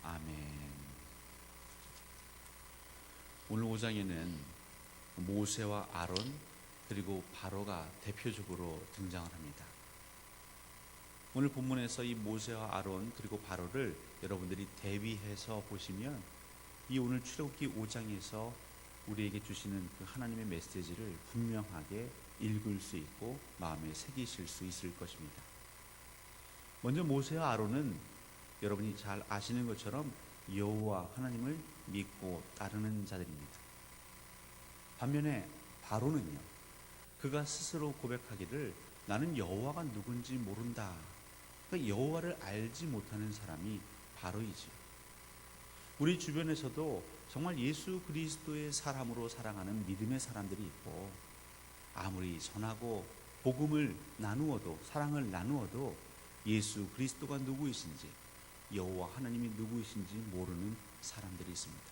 아멘. 오늘 5장에는 모세와 아론 그리고 바로가 대표적으로 등장을 합니다. 오늘 본문에서 이 모세와 아론 그리고 바로를 여러분들이 대비해서 보시면 이 오늘 출애굽기 5장에서 우리에게 주시는 그 하나님의 메시지를 분명하게 읽을 수 있고 마음에 새기실 수 있을 것입니다. 먼저 모세와 아론은 여러분이 잘 아시는 것처럼 여호와 하나님을 믿고 따르는 자들입니다. 반면에 바로는요, 그가 스스로 고백하기를 나는 여호와가 누군지 모른다. 그러니까 여호와를 알지 못하는 사람이 바로이지요. 우리 주변에서도 정말 예수 그리스도의 사람으로 살아가는 믿음의 사람들이 있고, 아무리 전하고 복음을 나누어도, 사랑을 나누어도 예수 그리스도가 누구이신지, 여호와 하나님이 누구이신지 모르는 사람들이 있습니다.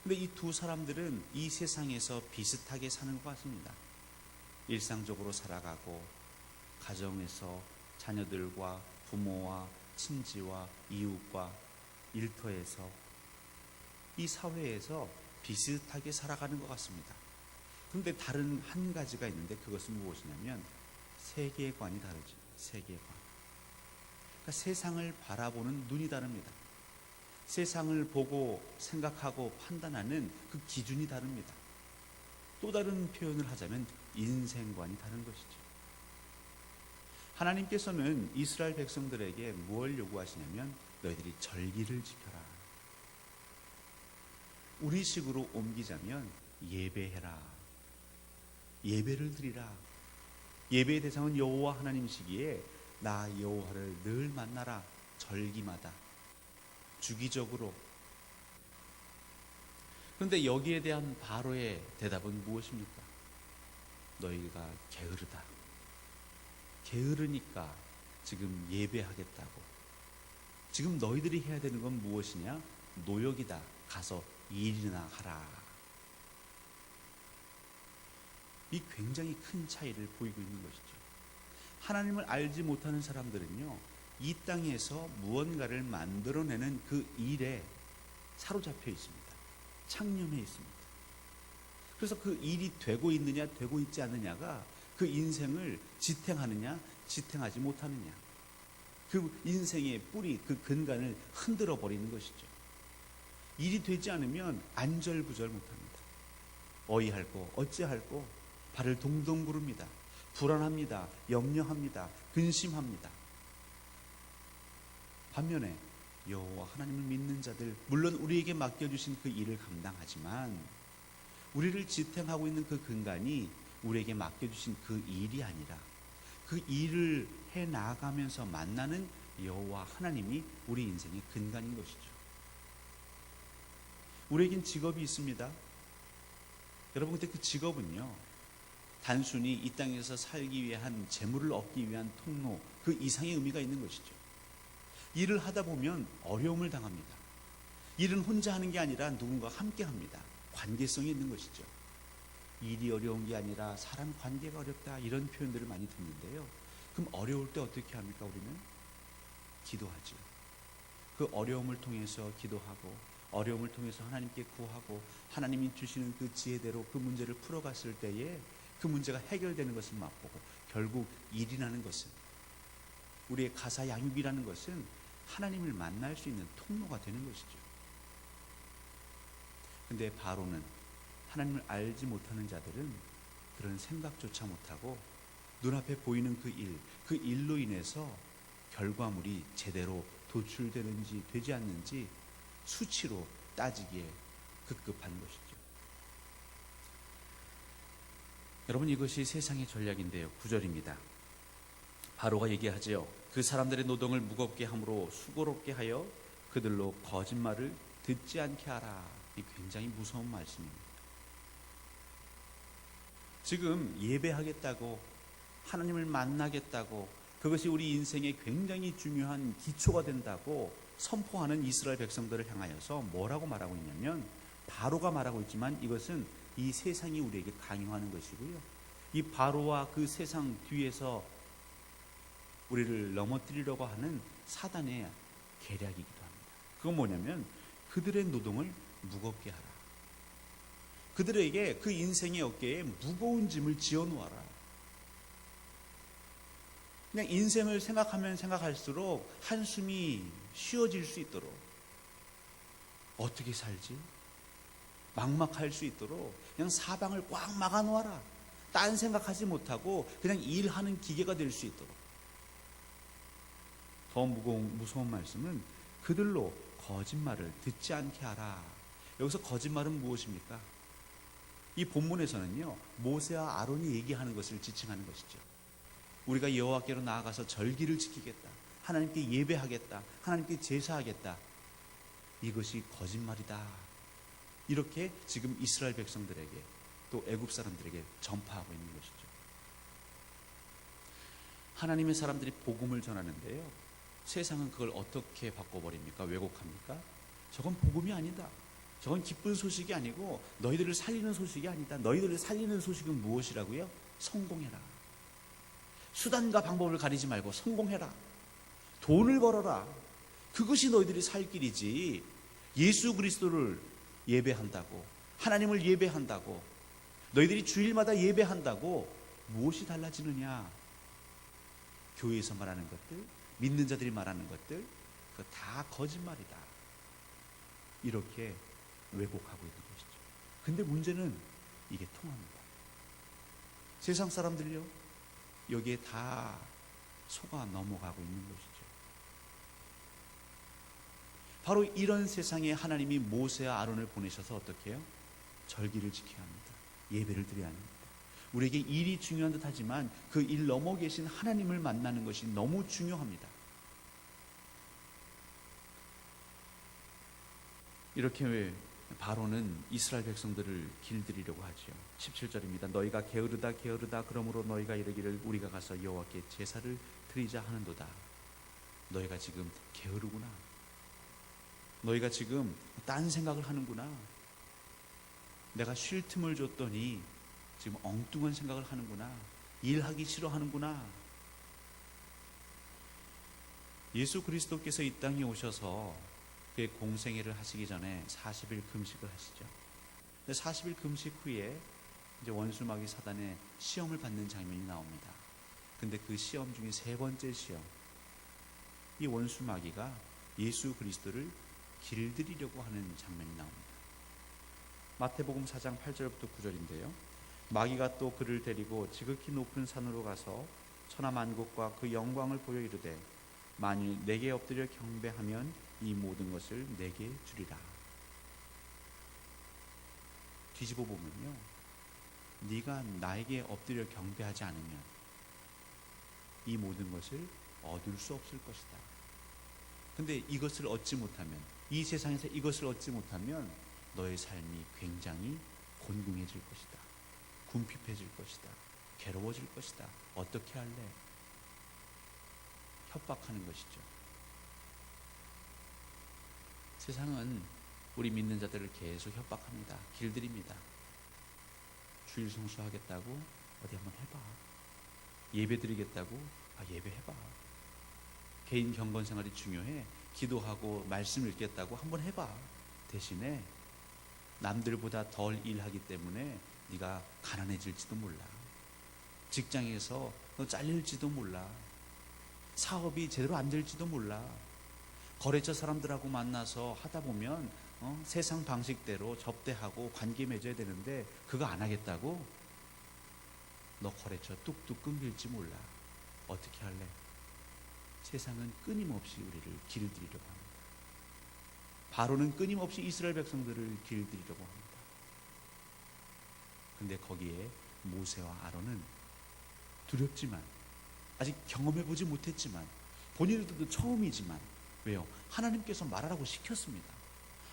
그런데 이 두 사람들은 이 세상에서 비슷하게 사는 것 같습니다. 일상적으로 살아가고 가정에서 자녀들과 부모와 친지와 이웃과 일터에서 이 사회에서 비슷하게 살아가는 것 같습니다. 그런데 다른 한 가지가 있는데 그것은 무엇이냐면 세계관이 다르죠. 세계관. 그러니까 세상을 바라보는 눈이 다릅니다. 세상을 보고 생각하고 판단하는 그 기준이 다릅니다. 또 다른 표현을 하자면 인생관이 다른 것이죠. 하나님께서는 이스라엘 백성들에게 무엇을 요구하시냐면 너희들이 절기를 지켜라. 우리식으로 옮기자면 예배해라. 예배를 드리라. 예배의 대상은 여호와 하나님이시기에 나 여호와를 늘 만나라. 절기마다 주기적으로. 그런데 여기에 대한 바로의 대답은 무엇입니까? 너희가 게으르다. 게으르니까 지금 예배하겠다고. 지금 너희들이 해야 되는 건 무엇이냐? 노역이다. 가서 일이나 하라. 이 굉장히 큰 차이를 보이고 있는 것이죠. 하나님을 알지 못하는 사람들은요, 이 땅에서 무언가를 만들어내는 그 일에 사로잡혀 있습니다. 창념해 있습니다. 그래서 그 일이 되고 있느냐 되고 있지 않느냐가 그 인생을 지탱하느냐 지탱하지 못하느냐, 그 인생의 뿌리, 그 근간을 흔들어 버리는 것이죠. 일이 되지 않으면 안절부절 못합니다. 어이할꼬 어찌할꼬 발을 동동 구릅니다. 불안합니다. 염려합니다. 근심합니다. 반면에 여호와 하나님을 믿는 자들, 물론 우리에게 맡겨주신 그 일을 감당하지만 우리를 지탱하고 있는 그 근간이 우리에게 맡겨주신 그 일이 아니라 그 일을 해나가면서 만나는 여호와 하나님이 우리 인생의 근간인 것이죠. 우리에겐 직업이 있습니다. 여러분, 근데 그 직업은요, 단순히 이 땅에서 살기 위한 재물을 얻기 위한 통로, 그 이상의 의미가 있는 것이죠. 일을 하다 보면 어려움을 당합니다. 일은 혼자 하는 게 아니라 누군가 함께 합니다. 관계성이 있는 것이죠. 일이 어려운 게 아니라 사람 관계가 어렵다, 이런 표현들을 많이 듣는데요. 그럼 어려울 때 어떻게 합니까? 우리는 기도하죠. 그 어려움을 통해서 기도하고 어려움을 통해서 하나님께 구하고 하나님이 주시는 그 지혜대로 그 문제를 풀어갔을 때에 그 문제가 해결되는 것을 맛보고 결국 일이라는 것은, 우리의 가사 양육이라는 것은 하나님을 만날 수 있는 통로가 되는 것이죠. 근데 바로는, 하나님을 알지 못하는 자들은 그런 생각조차 못하고 눈앞에 보이는 그 일로 인해서 결과물이 제대로 도출되는지 되지 않는지 수치로 따지기에 급급한 것이죠. 여러분, 이것이 세상의 전략인데요. 9절입니다. 바로가 얘기하지요. 그 사람들의 노동을 무겁게 함으로 수고롭게 하여 그들로 거짓말을 듣지 않게 하라. 이 굉장히 무서운 말씀입니다. 지금 예배하겠다고, 하나님을 만나겠다고, 그것이 우리 인생에 굉장히 중요한 기초가 된다고 선포하는 이스라엘 백성들을 향하여서 뭐라고 말하고 있냐면, 바로가 말하고 있지만 이것은 이 세상이 우리에게 강요하는 것이고요, 이 바로와 그 세상 뒤에서 우리를 넘어뜨리려고 하는 사단의 계략이기도 합니다. 그건 뭐냐면 그들의 노동을 무겁게 하라. 그들에게 그 인생의 어깨에 무거운 짐을 지어놓아라. 그냥 인생을 생각하면 생각할수록 한숨이 쉬어질 수 있도록, 어떻게 살지? 막막할 수 있도록 그냥 사방을 꽉 막아놓아라. 딴 생각하지 못하고 그냥 일하는 기계가 될 수 있도록. 더 무서운 말씀은 그들로 거짓말을 듣지 않게 하라. 여기서 거짓말은 무엇입니까? 이 본문에서는요, 모세와 아론이 얘기하는 것을 지칭하는 것이죠. 우리가 여호와께로 나아가서 절기를 지키겠다, 하나님께 예배하겠다, 하나님께 제사하겠다. 이것이 거짓말이다. 이렇게 지금 이스라엘 백성들에게, 또 애굽 사람들에게 전파하고 있는 것이죠. 하나님의 사람들이 복음을 전하는데요, 세상은 그걸 어떻게 바꿔버립니까? 왜곡합니까? 저건 복음이 아니다. 저건 기쁜 소식이 아니고 너희들을 살리는 소식이 아니다. 너희들을 살리는 소식은 무엇이라고요? 성공해라. 수단과 방법을 가리지 말고 성공해라. 돈을 벌어라. 그것이 너희들이 살 길이지. 예수 그리스도를 예배한다고, 하나님을 예배한다고, 너희들이 주일마다 예배한다고 무엇이 달라지느냐? 교회에서 말하는 것들, 믿는 자들이 말하는 것들, 그거 다 거짓말이다. 이렇게 왜곡하고 있는 것이죠. 근데 문제는 이게 통합니다. 세상 사람들요, 여기에 다 속아 넘어가고 있는 것이죠. 바로 이런 세상에 하나님이 모세와 아론을 보내셔서 어떻게 해요? 절기를 지켜야 합니다. 예배를 드려야 합니다. 우리에게 일이 중요한 듯 하지만 그 일 넘어 계신 하나님을 만나는 것이 너무 중요합니다. 이렇게 바로는 이스라엘 백성들을 길들이려고 하죠. 17절입니다. 너희가 게으르다 게으르다 그러므로 너희가 이르기를 우리가 가서 여호와께 제사를 드리자 하는도다. 너희가 지금 게으르구나. 너희가 지금 딴 생각을 하는구나. 내가 쉴 틈을 줬더니 지금 엉뚱한 생각을 하는구나. 일하기 싫어하는구나. 예수 그리스도께서 이 땅에 오셔서 그의 공생애를 하시기 전에 40일 금식을 하시죠. 40일 금식 후에 이제 원수마귀 사단의 시험을 받는 장면이 나옵니다. 근데 그 시험 중에 세 번째 시험, 이 원수마귀가 예수 그리스도를 길들이려고 하는 장면이 나옵니다. 마태복음 4장 8절부터 9절인데요. 마귀가 또 그를 데리고 지극히 높은 산으로 가서 천하만국과 그 영광을 보여 이르되 만일 내게 엎드려 경배하면 이 모든 것을 내게 주리라. 뒤집어 보면요, 네가 나에게 엎드려 경배하지 않으면 이 모든 것을 얻을 수 없을 것이다. 근데 이것을 얻지 못하면, 이 세상에서 이것을 얻지 못하면 너의 삶이 굉장히 곤궁해질 것이다. 궁핍해질 것이다. 괴로워질 것이다. 어떻게 할래? 협박하는 것이죠. 세상은 우리 믿는 자들을 계속 협박합니다. 길들입니다. 주일 성수하겠다고 어디 한번 해봐. 예배 드리겠다고 예배해봐. 개인 경건 생활이 중요해. 기도하고 말씀 읽겠다고 한번 해봐. 대신에 남들보다 덜 일하기 때문에 네가 가난해질지도 몰라. 직장에서 너 잘릴지도 몰라. 사업이 제대로 안 될지도 몰라. 거래처 사람들하고 만나서 하다 보면 세상 방식대로 접대하고 관계 맺어야 되는데 그거 안 하겠다고? 너 거래처 뚝뚝 끊길지 몰라. 어떻게 할래? 세상은 끊임없이 우리를 길들이려고 합니다. 바로는 끊임없이 이스라엘 백성들을 길들이려고 합니다. 근데 거기에 모세와 아론은 두렵지만, 아직 경험해보지 못했지만, 본인들도 처음이지만, 왜요? 하나님께서 말하라고 시켰습니다.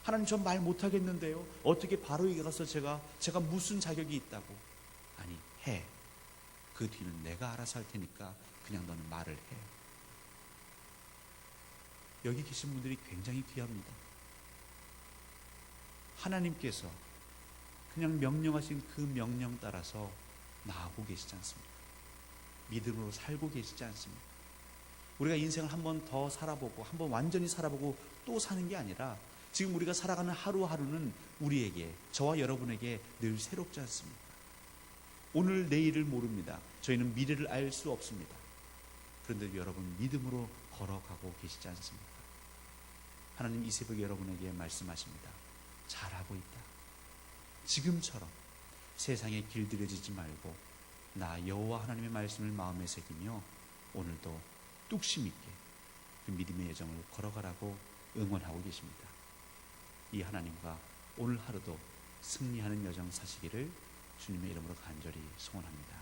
하나님, 전 말 못하겠는데요. 어떻게 바로에게 가서 제가 무슨 자격이 있다고? 아니, 해. 그 뒤는 내가 알아서 할 테니까 그냥 너는 말을 해. 여기 계신 분들이 굉장히 귀합니다. 하나님께서 그냥 명령하신 그 명령 따라서 나아가고 계시지 않습니까? 믿음으로 살고 계시지 않습니까? 우리가 인생을 한 번 더 살아보고 한 번 완전히 살아보고 또 사는 게 아니라 지금 우리가 살아가는 하루하루는 우리에게, 저와 여러분에게 늘 새롭지 않습니까? 오늘 내일을 모릅니다. 저희는 미래를 알 수 없습니다. 그런데 여러분 믿음으로 걸어가고 계시지 않습니까? 하나님 이 새벽에 여러분에게 말씀하십니다. 잘하고 있다. 지금처럼 세상에 길들여지지 말고 나 여호와 하나님의 말씀을 마음에 새기며 오늘도 뚝심 있게 그 믿음의 여정을 걸어가라고 응원하고 계십니다. 이 하나님과 오늘 하루도 승리하는 여정 사시기를 주님의 이름으로 간절히 소원합니다.